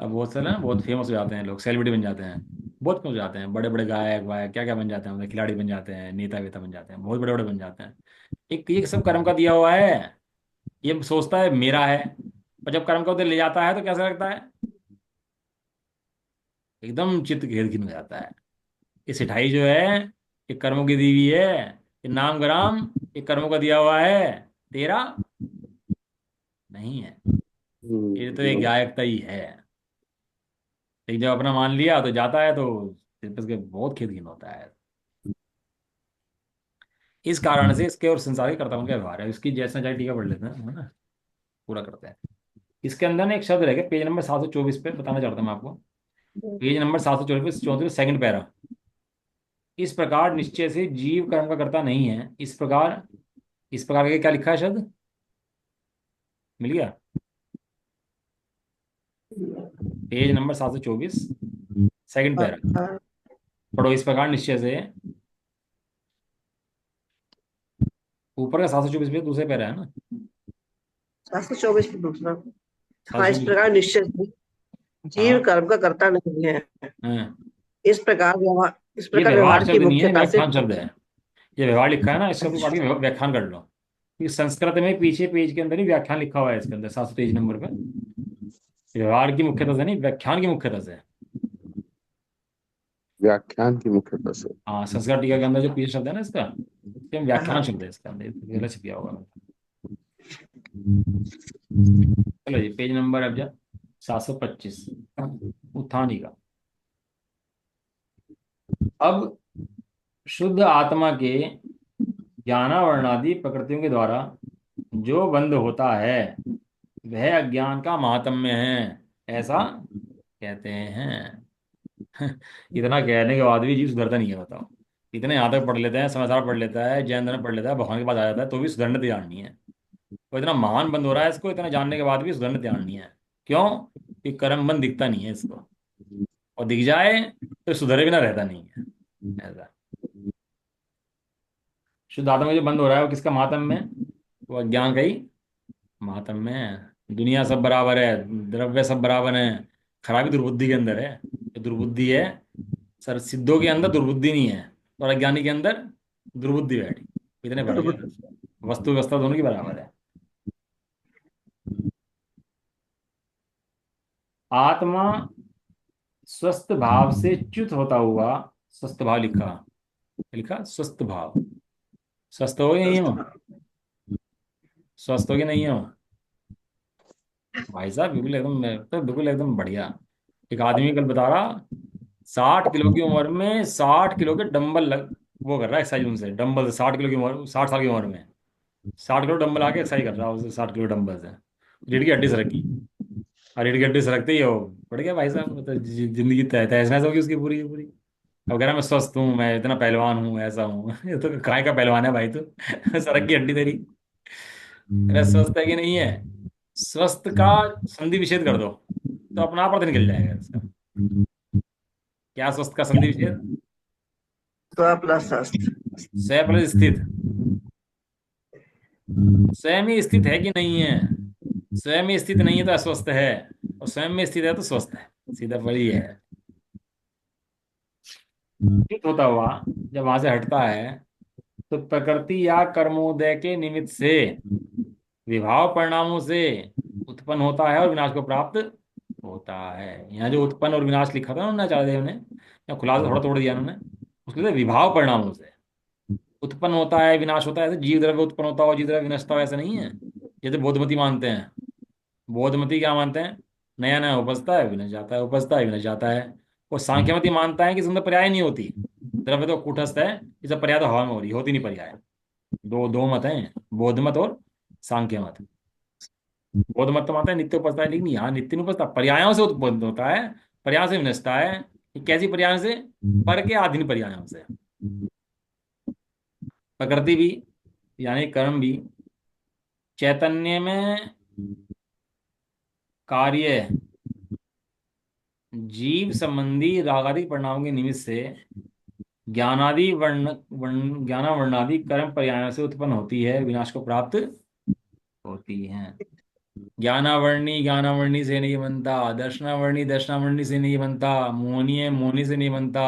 अब बहुत सारे ना बहुत फेमस हो जाते हैं लोग, सेलिब्रिटी बन जाते हैं। बहुत फेमस हो जाते हैं, बड़े बड़े गायक वायक क्या क्या बन जाते हैं, मतलब खिलाड़ी बन जाते हैं, नेता वेता बन जाते हैं, बहुत बड़े बड़े बन जाते हैं। एक ये सब कर्म का दिया हुआ है। ये सोचता है मेरा है। और जब कर्म का उदय ले जाता है तो कैसा लगता है? एकदम चित्त घेर घिन हो जाता है। ये सिठाई जो है, ये कर्मों की दी हुई है। ये नाम ग्राम, ये कर्मों का दिया हुआ है। तेरा नहीं है। ये तो एक हम्म। गायकता ही है। लेकिन जब अपना मान लिया तो जाता है तो सिर पे इसके बहुत खेद खीन होता है। इस कारण से इसके और संसारिक कर्ताओं का व्यवहार है। इसकी जैसा चाहे टीका पढ़ लेते हैं, है ना? पूरा करते हैं। इसके अंदर ना एक शब्द रहेगा पेज नंबर 724 पे, बताना चाहता हूँ मैं आपको। Page number 724 34 second para. इस प्रकार निश्चय से जीव कर्म का कर्ता नहीं है। इस प्रकार के क्या लिखा है शब्द? मिल गया? Page number 724 second para. पढ़ो। इस प्रकार निश्चय से, ऊपर का 724 पे दूसरे पैरा है ना? 724 पे दूसरा। सात हाँ, सौ इस चौबीस प्रकार निश्चय से जीव हाँ। कर्म का कर्ता नहीं है। हाँ। इस ये प्रकार व्यवहार व्यवहार की शब्द नहीं है, मुख्यता से। व्याख्यान शब्द है। ये व्यवहार लिखा है ना, इस शब्द को काट के अच्छा। व्याख्यान कर लो। क्योंकि संस्कृत में पीछे पेज के अंदर ही व्याख्यान लिखा हुआ है, इसके अंदर 723 नंबर पे। व्यवहार की मुख्यता से नहीं, व्याख्यान की मुख्यता से। व्याख्यान की मुख्यता से। हाँ, संस्कृत टीका के अंदर जो पीछे शब्द है ना इसका, ये व्याख्यान हाँ। शब्द है इसके अंदर, ये गलत छपिया होगा। चलो जी, पेज नंबर अब जा 725 उत्थानी का। अब शुद्ध आत्मा के ज्ञानावरणादि प्रकृतियों के द्वारा जो बंध होता है वह अज्ञान का महात्म्य है, ऐसा कहते हैं। इतना कहने के बाद भी जीव सुधरता नहीं है, बताओ। इतने यहाँ तक पढ़ लेते हैं, समाचार पढ़ लेता है, जैन धर्म पढ़ लेता है, भगवान के पास आ जाता है, तो भी सुधरने तैयार नहीं है। वो इतना महान बंद हो रहा है इसको, इतना जानने के बाद भी सुधरने तैयार नहीं है। क्यों? कि कर्म बंद दिखता नहीं है इसको। और दिख जाए तो सुधरे बिना रहता नहीं है। ऐसा शुद्ध आत्मा में जो बंद हो रहा है वो किसका मातम है? वो अज्ञान का ही मातम में है। दुनिया सब बराबर है, द्रव्य सब बराबर है। खराबी दुर्बुद्धि के अंदर है। जो दुर्बुद्धि है, सर सिद्धों के अंदर दुर्बुद्धि नहीं है, और अज्ञानी के अंदर दुर्बुद्धि बैठी। इतने फर्क है। वस्तु व्यवस्था दोनों की बराबर है। आत्मा स्वस्थ भाव से च्युत होता हुआ, स्वस्थ भाव लिखा, लिखा स्वस्थ भाव। स्वस्थ हो या नहीं हो? स्वस्थ हो कि नहीं हो? भाई साहब बिल्कुल एकदम, मैं तो बिल्कुल एकदम बढ़िया। एक आदमी कल बता रहा, 60 किलो की उम्र में 60 किलो के डंबल वो कर रहा है एक्सरसाइज उनसे, डंबल से 60 किलो की उम्र, 60 साल की उम्र में 60 किलो डंबल आके एक्सरसाइज कर रहा है उससे, 60 किलो डंबल से। रीढ़ की हड्डी से रखी। और रीढ़ की हड्डी से रखते ही हो बढ़ गया भाई साहब, मतलब जिंदगी तहस नहस होगी उसकी पूरी की पूरी। अब कह रहा मैं स्वस्थ हूँ, मैं इतना पहलवान हूँ, ऐसा हूँ। ये तो काय का पहलवान है भाई तू। सड़क की हड्डी तेरी। अरे स्वस्थ है कि नहीं है? स्वस्थ का संधि विच्छेद कर दो तो अपना आप अर्थ निकल जाएगा इसका। क्या स्वस्थ का संधि विच्छेद? स्व प्लस अस्त। स्व प्लस स्थित। स्वयं में स्थित है कि नहीं है? स्वयं में स्थित नहीं है तो अस्वस्थ है, और स्वयं में स्थित है तो स्वस्थ है। सीधा वही है। स्थित होता हुआ जब वहां से हटता है तो प्रकृति या कर्मोदय के निमित्त से विभाव परिणामों से उत्पन्न होता है और विनाश को प्राप्त होता है। यहाँ जो उत्पन्न और विनाश लिखा था ना उन्होंने, आचार्य देव ने, या खुलासा थोड़ा तोड़ दिया उन्होंने। उसके लिए विभाव परिणामों से उत्पन्न होता है, विनाश होता है। ऐसे जीव द्रव्य उत्पन्न होता हो, जीव द्रव्य विनष्ट हो, ऐसा नहीं है जैसे बौद्धमती मानते हैं। बौद्धमती क्या मानते हैं? नया नया उपजता है विनष्ट जाता है, उपजता है विनष्ट जाता है। और सांख्यमती मानता है कि इसमें पर्याय नहीं होती, द्रव्य तो कूटस्थ है, इसे पर्याय तो हवा में हो रही, होती नहीं पर्याय। दो दो मत हैं, बौद्ध मत और सांख्य मत। बौद्ध मत तो मानता है नित्य उपजता है, लेकिन यहाँ नित्य नहीं उपजता, पर्यायों से उत्पन्न होता है, पर्याय से विनष्टता है। ये कैसी पर्याय से? पर के आधीन पर्यायों से। प्रकृति भी, यानी कर्म भी, चैतन्य में कार्य जीव संबंधी रागादि परिणामों के निमित्त से ज्ञानादि ज्ञानावर्णादि कर्म पर्यायों से उत्पन्न होती है, विनाश को प्राप्त होती है। ज्ञानावर्णी ज्ञानावर्णी से नहीं बनता, दर्शनावर्णी दर्शनावर्णी से नहीं बनता, मोहनी है मोहनी से नहीं बनता।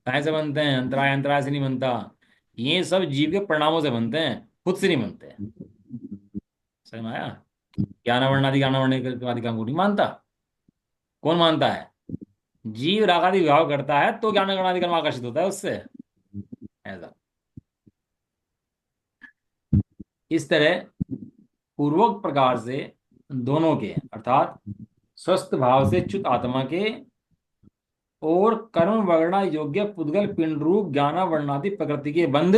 कहाँ से बनते हैं? अंतराय अंतराय से नहीं बनता। ये सब जीव के परिणामों से बनते हैं, खुद से नहीं बनते हैं। समझ में आया? ज्ञानावर्णादि ज्ञानावर्णी आदि काम को नहीं मानता। कौन मानता है? जीव रागादि विभाव करता है तो ज्ञान गणादि कर्म आकर्षित होता है उससे, ऐसा। इस तरह पूर्वोक्त प्रकार से दोनों के, अर्थात स्वस्थ भाव से च्युत आत्मा के और कर्म वर्णा योग्य पुद्गल पिंड रूप ज्ञाना वर्णादि प्रकृति के बंध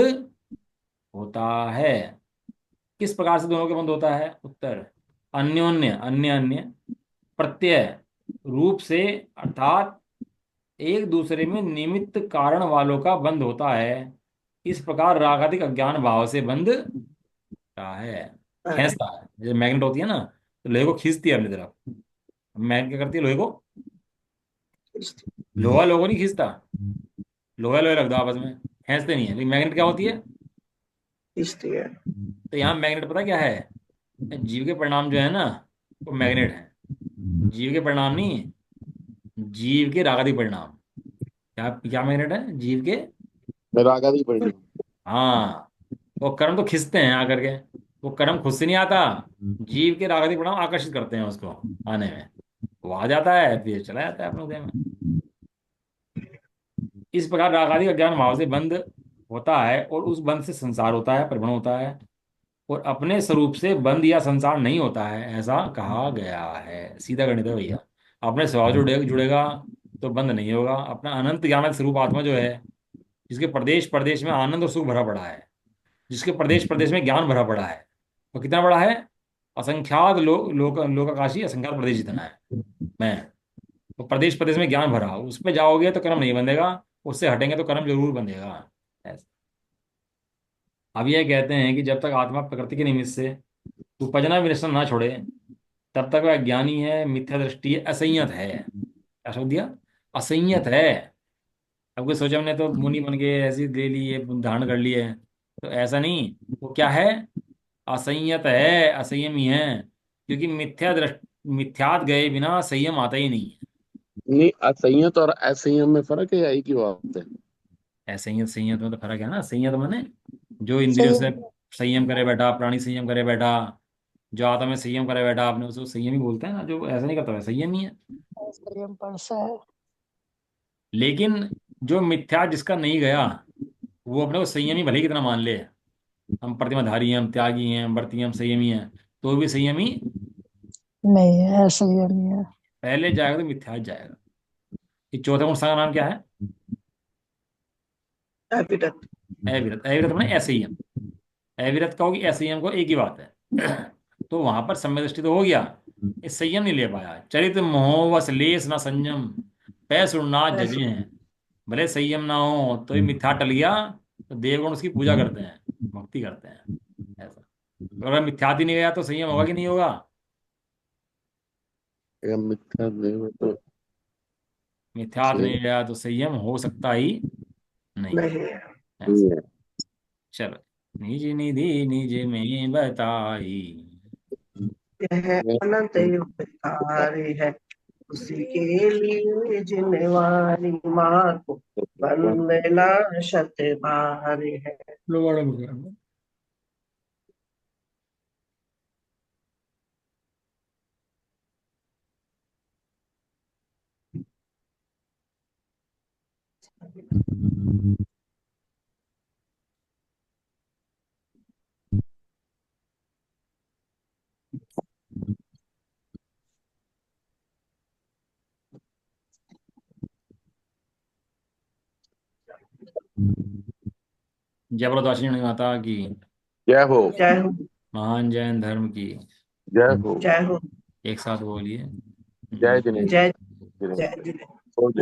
होता है। किस प्रकार से दोनों के बंध होता है? उत्तर, अन्योन्य अन्य अन्य प्रत्यय रूप से, अर्थात एक दूसरे में निमित्त कारण वालों का बंध होता है। इस प्रकार रागादिक अज्ञान भाव से बंध होता है। खींचता है, जैसे मैग्नेट होती है ना, तो लोहे को खींचती है अपनी तरफ। मैग्नेट क्या करती है? लोहे को, लोहा लोहे को नहीं खींचता। लोहा लोहे रख दो आपस में, खींचते नहीं है, लेकिन मैग्नेट क्या होती है? इसलिए तो यहाँ मैग्नेट पता क्या है? जीव के परिणाम जो है ना, वो मैग्नेट है। जीव के परिणाम नहीं, जीव के रागादि परिणाम। क्या क्या मैग्नेट है जीव के? रागा दी पड़ी। हाँ। वो कर्म तो खींचते हैं आकर के, वो कर्म खुद से नहीं आता, जीव के रागादि परिणाम आकर्षित करते हैं उसको आने में। वो आ जाता है, फिर चला जाता है अपने उदय में। इस प्रकार रागादि का ज्ञान भाव से बंध होता है, और उस बंध से संसार होता है, परिभ्रमण होता है। और अपने स्वरूप से बंध या संसार नहीं होता है, ऐसा कहा गया है। सीधा गणित है भैया। अपने स्वभाव से जुड़ेगा तो बंध नहीं होगा। अपना अनंत ज्ञान स्वरूप आत्मा जो है, जिसके प्रदेश प्रदेश में आनंद और सुख भरा पड़ा है, जिसके प्रदेश प्रदेश में ज्ञान भरा पड़ा है, वो कितना बड़ा है? असंख्यात लोकाकाशी असंख्यात प्रदेश जितना है मैं। तो प्रदेश प्रदेश में ज्ञान भरा, उस पे जाओगे तो कर्म नहीं बंधेगा, उससे हटेंगे तो कर्म जरूर बंधेगा। ऐसा। अब यह कहते हैं कि जब तक आत्मा प्रकृति के निमित्त से उपजना विनशन ना छोड़े, तब तक वह ज्ञानी है, मिथ्या दृष्टि है, असंयत है। क्या शब्द दिया? असंयत है। अब कोई सोचा हमने तो मुनि बन के ऐसी ले ली है, धारण कर ली है, तो ऐसा नहीं। वो क्या है? असंयत है, असंयमी है। क्योंकि मिथ्यात गए बिना संयम आता ही नहीं है। नहीं, असंयत और असंयम में फर्क है या एक ही बात है? असंयत संयत में तो फर्क है ना। संयत माने जो इंद्रियों सही से संयम करे बैठा, प्राणी संयम करे बैठा, जो आत्मा में संयम करे बैठा, आपने उसको संयम ही बोलते हैं ना। जो ऐसा नहीं करता है संयम ही है। है, संयम परसा है। लेकिन जो मिथ्या जिसका नहीं गया, वो अपने को संयमी भले ही कितना मान ले, हम प्रतिमाधारी हैं, हम त्यागी हैं, हम व्रती हैं, हम संयमी हैं, तो भी संयमी नहीं है, संयम ही है। पहले जाएगा तो मिथ्या जाएगा। ये चौथे गुण का नाम क्या है? अविरत। अविरत। अविरत मैंने असंयम। अविरत का होगी असंयम को, एक ही बात है। तो वहां पर सम्यक दृष्टि तो हो गया, ये संयम नहीं ले पाया। चरित मोह वश लेस ना संयम, पै सुरनाथ जजे ऐसे हैं। भले संयम ना हो तो ये मिथ्या टल गया, तो देवगण उसकी पूजा करते हैं, भक्ति करते हैं। ऐसा। तो अगर मिथ्यात ही नहीं गया तो संयम होगा कि नहीं होगा? अगर मिथ्या देव तो मिथ्यात से नहीं गया तो संयम हो सकता ही नहीं। नहीं है। ऐसा। चलो। निज निधि निज में बताई। यह अनंत युग धारी है, उसी के लिए जिनवारी माँ को वंदना शत बारी है। जय बोलो दार्शनिक माता की। जय हो। जय हो। महान जैन धर्म की। जय हो। जय हो। एक साथ बोलिए। जय जिनेन्द्र। जय जिनेन्द्र। जय। हो जय।